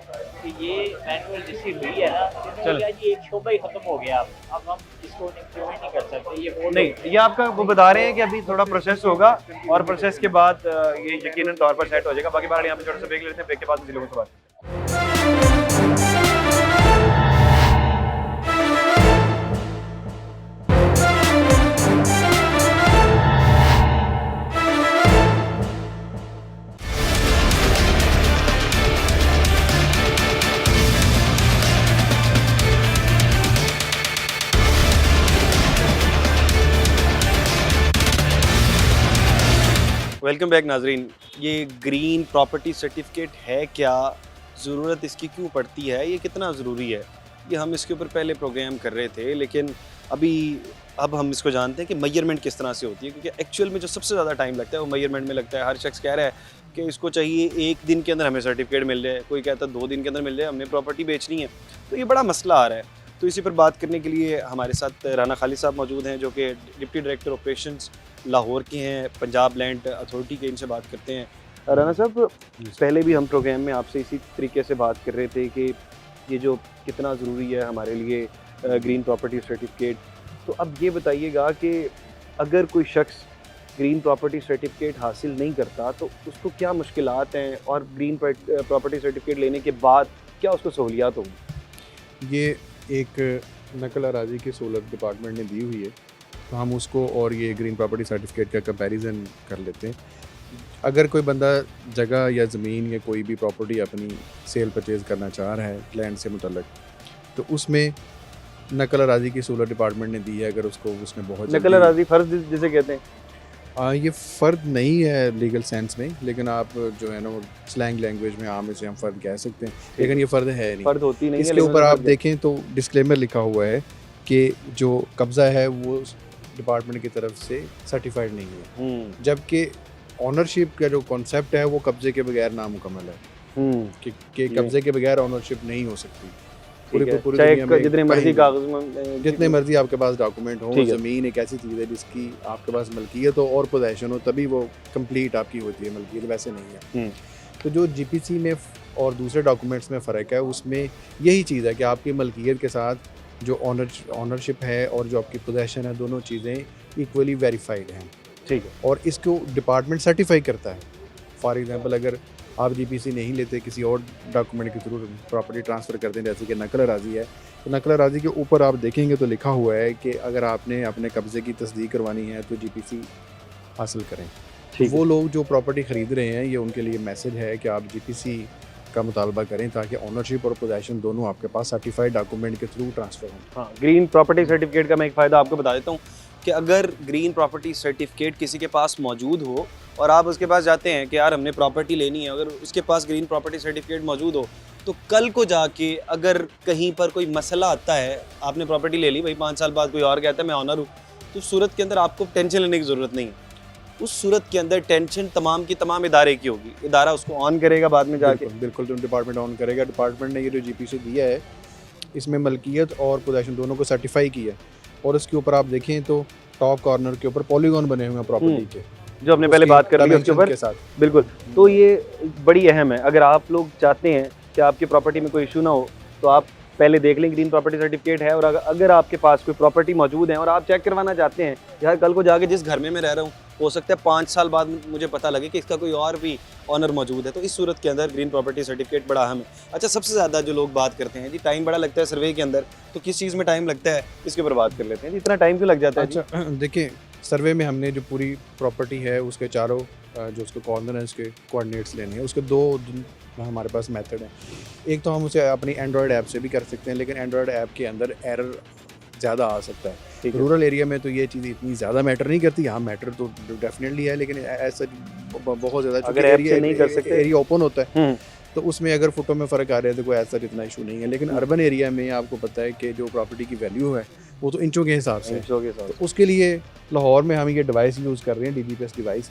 कि ये मैनुअल रिसीव हुई है ना चल। ये एक शोबा ही खत्म हो गया अब हम इसको इम्प्लीमेंट नहीं कर सकते ये हो नहीं ये आपका वो बता रहे हैं कि अभी थोड़ा प्रोसेस होगा और प्रोसेस के बाद ये यकीनन तौर पर सेट हो जाएगा बाकी बार यहाँ पे छोटा सा ब्रेक लेते हैं ब्रेक के बाद इसी लोगों से बात वेलकम बैक नाजरीन ये ग्रीन प्रॉपर्टी सर्टिफिकेट है क्या ज़रूरत इसकी क्यों पड़ती है ये कितना ज़रूरी है ये हम इसके ऊपर पहले प्रोग्राम कर रहे थे लेकिन अब हम इसको जानते हैं कि मेजरमेंट किस तरह से होती है क्योंकि एक्चुअल में जो सबसे ज़्यादा टाइम लगता है वो मेजरमेंट में लगता है हर शख्स कह रहा है कि इसको चाहिए 1 दिन के अंदर हमें सर्टिफिकेट मिल जाए कोई कहता है 2 दिन के अंदर मिल जाए हमने प्रॉपर्टी बेचनी है तो ये बड़ा मसला आ रहा है तो इसी पर बात करने के लिए हमारे साथ राना खालिद साहब मौजूद हैं जो कि डिप्टी डायरेक्टर ऑपरेशंस लाहौर के हैं पंजाब लैंड अथॉरिटी के इनसे बात करते हैं राना साहब पहले भी हम प्रोग्राम में आपसे इसी तरीके से बात कर रहे थे कि ये जो कितना ज़रूरी है हमारे लिए ग्रीन प्रॉपर्टी सर्टिफिकेट तो अब ये बताइएगा कि अगर कोई शख्स ग्रीन प्रॉपर्टी सर्टिफिकेट हासिल नहीं करता तो उसको क्या मुश्किलात हैं और ग्रीन प्रॉपर्टी सर्टिफिकेट लेने के बाद क्या उसको सहूलियात होंगी ये एक नकल अराजी की सहूलत डिपार्टमेंट ने दी हुई है तो हम उसको और ये ग्रीन प्रॉपर्टी सर्टिफिकेट का कंपैरिजन कर लेते हैं अगर कोई बंदा जगह या ज़मीन या कोई भी प्रॉपर्टी अपनी सेल परचेज़ करना चाह रहा है लैंड से मुतल्लक तो उसमें नकल अराजी की सहूलत डिपार्टमेंट ने दी है अगर उसको उसने बहुत नकल अराजी फ़र्ज जिसे कहते हैं ये फ़र्द नहीं है लीगल सेंस में लेकिन आप जो है ना वो स्लैंग लैंग्वेज में आम इसे हम फ़र्द कह सकते हैं लेकिन ये फ़र्द है नहीं फ़र्द होती नहीं है इसके ऊपर आप देखें तो डिस्क्लेमर लिखा हुआ है कि जो कब्ज़ा है वो डिपार्टमेंट की तरफ से सर्टिफाइड नहीं है जबकि ऑनरशिप का जो कॉन्सेप्ट है वो कब्ज़े के बगैर नामुकम्मल है कि कब्ज़े के बगैर ऑनरशिप नहीं हो सकती पूरी दुनिया में जितने मर्जी कागज में जितने मर्जी आपके पास डॉक्यूमेंट हो ज़मीन एक ऐसी चीज़ है जिसकी आपके पास मलकियत हो और पोजेशन हो तभी वो कंप्लीट आपकी होती है मलकियत वैसे नहीं है तो जो जीपीसी में और दूसरे डॉक्यूमेंट्स में फ़र्क है उसमें यही चीज़ है कि आपकी मलकियत के साथ जो ऑनरशिप है और जो आपकी पोजेशन है दोनों चीज़ें इक्वली वेरीफाइड हैं ठीक है और इसको डिपार्टमेंट सर्टिफाई करता है फॉर एग्जांपल अगर आप जीपीसी नहीं लेते किसी और डॉक्यूमेंट के थ्रू प्रॉपर्टी ट्रांसफ़र करते हैं जैसे कि नकल अराजी है तो नकल अराजी के ऊपर आप देखेंगे तो लिखा हुआ है कि अगर आपने अपने कब्ज़े की तस्दीक करवानी है तो जीपीसी हासिल करें वो लोग जो प्रॉपर्टी ख़रीद रहे हैं ये उनके लिए मैसेज है कि आप जीपीसी का मुतालबा करें ताकि ऑनरशिप और पोजेशन दोनों आपके पास सर्टिफाइड डॉक्यूमेंट के थ्रू ट्रांसफ़र हों हाँ ग्रीन प्रॉपर्टी सर्टिफिकेट का मैं एक फ़ायदा आपको बता देता हूँ कि अगर ग्रीन प्रॉपर्टी सर्टिफिकेट किसी के पास मौजूद हो और आप उसके पास जाते हैं कि यार हमने प्रॉपर्टी लेनी है अगर उसके पास ग्रीन प्रॉपर्टी सर्टिफिकेट मौजूद हो तो कल को जाके अगर कहीं पर कोई मसला आता है आपने प्रॉपर्टी ले ली भाई 5 साल बाद कोई और कहता है मैं ऑनर हूँ तो उस सूरत के अंदर आपको टेंशन लेने की ज़रूरत नहीं है उस सूरत के अंदर टेंशन तमाम की तमाम इदारे की होगी इदारा उसको ऑन करेगा बाद में जाके बिल्कुल तो डिपार्टमेंट ऑन करेगा डिपार्टमेंट ने ये जो जीपीसी दिया है इसमें मलकियत और पोजेशन दोनों को सर्टिफाई किया है और इसके ऊपर आप देखें तो टॉप कॉर्नर के ऊपर पॉलीगॉन बने हुए हैं प्रॉपर्टी के, जो हमने पहले उसकी बात कर ली उसके dimension ऊपर के साथ। बिल्कुल। तो ये बड़ी अहम है, अगर आप लोग चाहते हैं कि आपकी प्रॉपर्टी में कोई इशू ना हो तो आप पहले देख लें ग्रीन प्रॉपर्टी सर्टिफिकेट है, और अगर आपके पास कोई प्रॉपर्टी मौजूद है और आप चेक करवाना चाहते हैं, यार कल को जाके जिस घर में मैं रह रहा हूँ हो सकता है 5 साल बाद मुझे पता लगे कि इसका कोई और भी ऑनर मौजूद है, तो इस सूरत के अंदर ग्रीन प्रॉपर्टी सर्टिफिकेट बड़ा अहम है। अच्छा, सबसे ज़्यादा जो लोग बात करते हैं जी टाइम बड़ा लगता है सर्वे के अंदर, तो किस चीज़ में टाइम लगता है इसके ऊपर बात कर लेते हैं जी, इतना टाइम क्यों लग जाता है जी? अच्छा देखिए, सर्वे में हमने जो पूरी प्रॉपर्टी है उसके चारों जो उसके कॉर्नर है उसके कोऑर्डिनेट्स लेने हैं। उसके दो हमारे पास मेथड है। एक तो हम उसे अपनी एंड्रॉयड ऐप से भी कर सकते हैं, लेकिन एंड्रॉयड ऐप के अंदर एरर ज़्यादा आ सकता है। रूरल एरिया में तो ये चीज़ इतनी ज़्यादा मैटर नहीं करती। हाँ मैटर तो डेफिनेटली है, लेकिन ऐसा बहुत ज़्यादा अगर ऐप से नहीं कर सकते, एरिया ओपन होता है तो उसमें अगर फुटों में फ़र्क आ रहा है तो कोई ऐसा इतना इशू नहीं है। लेकिन अर्बन एरिया में आपको पता है कि जो प्रॉपर्टी की वैल्यू है वो तो इंचों के हिसाब से है। तो उसके लिए लाहौर में हम ये डिवाइस यूज़ कर रहे हैं, DGPS डिवाइस।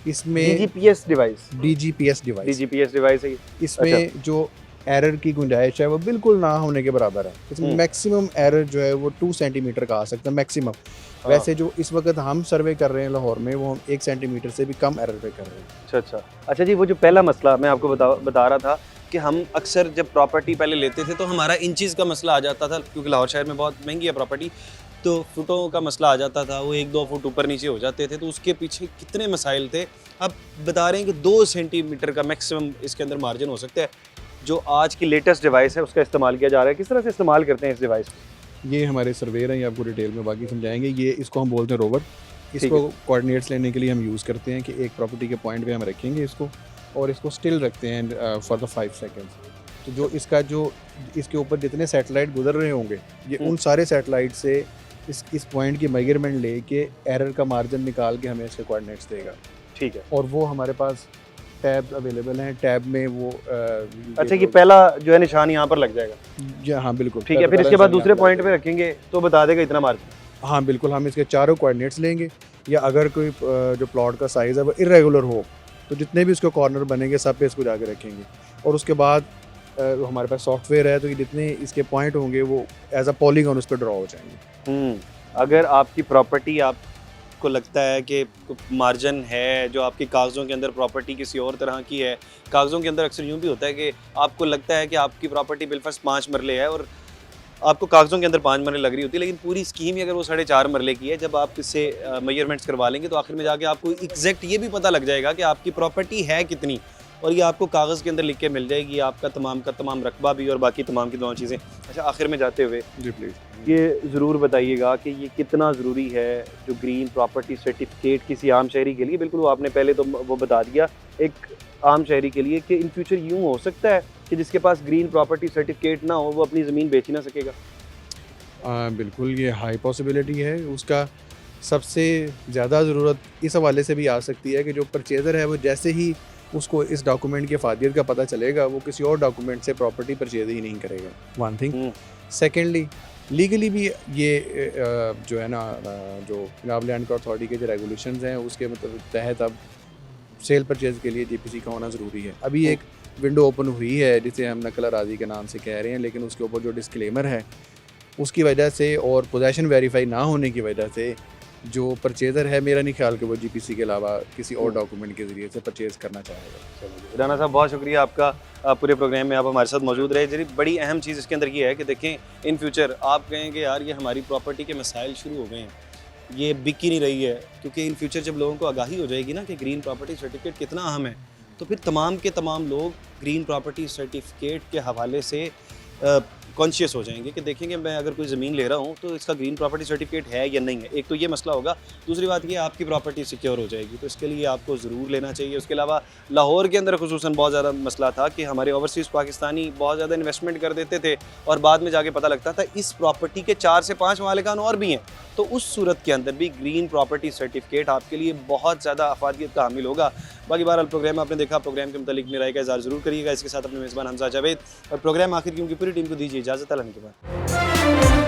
इसमें DGPS device, DGPS device, DGPS device है। इसमें जो एरर की गुंजाइश है वो बिल्कुल ना होने के बराबर है। इसमें मैक्सिमम एरर जो है वो 2 सेंटीमीटर का आ सकता है मैक्सिमम। वैसे जो इस वक्त हम सर्वे कर रहे हैं लाहौर में वो हम 1 सेंटीमीटर से भी कम एरर पे कर रहे हैं। अच्छा जी, वो जो पहला मसला मैं आपको बता रहा था कि हम अक्सर जब प्रॉपर्टी पहले लेते थे तो हमारा इंचज़ का मसला आ जाता था, क्योंकि लाहौर शहर में बहुत महंगी है प्रॉपर्टी, तो फुटों का मसला आ जाता था, वो 1-2 फुट ऊपर नीचे हो जाते थे, तो उसके पीछे कितने मसाइल थे। अब बता रहे हैं कि 2 सेंटीमीटर का मैक्सिमम इसके अंदर मार्जिन हो सकता है। जो आज की लेटेस्ट डिवाइस है उसका इस्तेमाल किया जा रहा है, किस तरह से इस्तेमाल करते हैं इस डिवाइस को? ये हमारे सर्वेयर हैं, ये आपको डिटेल में बाकी समझाएंगे। ये इसको हम बोलते हैं रोवर। इसको कोऑर्डिनेट्स लेने के लिए हम यूज़ करते हैं कि एक प्रॉपर्टी के पॉइंट पे हम रखेंगे इसको और इसको स्टिल रखते हैं फॉर द 5 सेकेंड्स। तो जो इसके ऊपर जितने सैटेलाइट गुजर रहे होंगे ये उन सारे सैटेलाइट से इस पॉइंट की मेजरमेंट ले के एरर का मार्जिन निकाल के हमें इसके कोऑर्डिनेट्स देगा। ठीक है। और वो हमारे पास टैब अवेलेबल हैं, टैब में वो अच्छा, कि पहला जो है निशान यहाँ पर लग जाएगा? हाँ बिल्कुल। ठीक है, फिर इसके बाद दूसरे पॉइंट पे रखेंगे तो बता देगा इतना मार्जिन? हाँ बिल्कुल, हम इसके चारों कोऑर्डिनेट्स लेंगे, या अगर कोई जो प्लॉट का साइज़ है वो इरेगुलर हो तो जितने भी उसके कॉर्नर बनेंगे सब पे इसको जाके रखेंगे। और उसके बाद हमारे पास सॉफ्टवेयर है तो ये जितने इसके पॉइंट होंगे वो एज अ पॉलीगॉन उस पर ड्रॉ हो जाएंगे। अगर आपकी प्रॉपर्टी आपको लगता है कि मार्जिन है, जो आपके कागज़ों के अंदर प्रॉपर्टी किसी और तरह की है, कागज़ों के अंदर अक्सर यूँ भी होता है कि आपको लगता है कि आपकी प्रॉपर्टी बिलफर्ज 5 मरले है और आपको कागज़ों के अंदर 5 मरले लग रही होती है, लेकिन पूरी स्कीम ही अगर वो 4.5 मरले की है, जब आप इससे मेजरमेंट्स करवा लेंगे तो आखिर में जाके आपको एग्जैक्ट ये भी पता लग जाएगा कि आपकी प्रॉपर्टी है कितनी, और ये आपको कागज़ के अंदर लिख के मिल जाएगी, आपका तमाम का तमाम रकबा भी और बाकी तमाम की तमाम चीज़ें। अच्छा, आखिर में जाते हुए जी प्लीज़ ये ज़रूर बताइएगा कि ये कितना ज़रूरी है जो ग्रीन प्रॉपर्टी सर्टिफिकेट किसी आम शहरी के लिए, बिल्कुल वो आपने पहले तो वो बता दिया, एक आम शहरी के लिए कि इन फ्यूचर यूँ हो सकता है कि जिसके पास ग्रीन प्रॉपर्टी सर्टिफिकेट ना हो वो अपनी ज़मीन बेच ही ना सकेगा? बिल्कुल, ये हाई पॉसिबिलिटी है। उसका सबसे ज़्यादा ज़रूरत इस हवाले से भी आ सकती है कि जो परचेज़र है वो जैसे ही उसको इस डॉक्यूमेंट की अफादियत का पता चलेगा वो किसी और डॉक्यूमेंट से प्रॉपर्टी परचेज ही नहीं करेगा, वन थिंग। सेकेंडली लीगली भी ये जो है ना जो पंजाब लैंड कॉर्ट अथॉरिटी के जो रेगुलेशंस हैं उसके मतलब तहत अब सेल परचेज के लिए जीपीसी का होना ज़रूरी है। अभी एक विंडो ओपन हुई है जिसे हम नकल अराजी के नाम से कह रहे हैं, लेकिन उसके ऊपर जो डिस्क्लेमर है उसकी वजह से और पोजेशन वेरीफाई ना होने की वजह से जो परचेज़र है मेरा नहीं ख्याल कि वो जीपीसी के अलावा किसी और डॉक्यूमेंट के ज़रिए से परचेज़ करना चाहेगा। चलिए राना साहब, बहुत शुक्रिया आपका, पूरे प्रोग्राम में आप हमारे साथ मौजूद रहे। जरी बड़ी अहम चीज़ इसके अंदर ये है कि देखें इन फ्यूचर आप कहें कि यार ये हमारी प्रॉपर्टी के मसाइल शुरू हो गए हैं, ये बिक ही नहीं रही है, क्योंकि इन फ्यूचर जब लोगों को आगाही हो जाएगी ना कि ग्रीन प्रॉपर्टी सर्टिफिकेट कितना अहम है, तो फिर तमाम के तमाम लोग ग्रीन प्रॉपर्टी सर्टिफिकेट के हवाले से कॉन्शियस हो जाएंगे कि देखेंगे मैं अगर कोई ज़मीन ले रहा हूँ तो इसका ग्रीन प्रॉपर्टी सर्टिफिकेट है या नहीं है। एक तो ये मसला होगा, दूसरी बात ये आपकी प्रॉपर्टी सिक्योर हो जाएगी, तो इसके लिए आपको ज़रूर लेना चाहिए। उसके अलावा लाहौर के अंदर खुसूसन बहुत ज़्यादा मसला था कि हमारे ओवरसीज़ पाकिस्तानी बहुत ज़्यादा इन्वेस्टमेंट कर देते थे और बाद में जाके पता लगता था इस प्रॉपर्टी के 4 से 5 मालिकान और भी हैं, तो उस सूरत के अंदर भी ग्रीन प्रॉपर्टी सर्टिफिकेट आपके लिए बहुत ज़्यादा अफादियत का हामिल होगा। बाकी बहरहाल प्रोग्राम आपने देखा, प्रोग्राम के मुतालिक मेरा एक इज़हार ज़रूर करिएगा। इसके साथ अपने मेज़बान हमजा जावेद और प्रोग्राम आखिर की उनकी पूरी टीम को दीजिए इजाज़त। अल्लाह के बाद।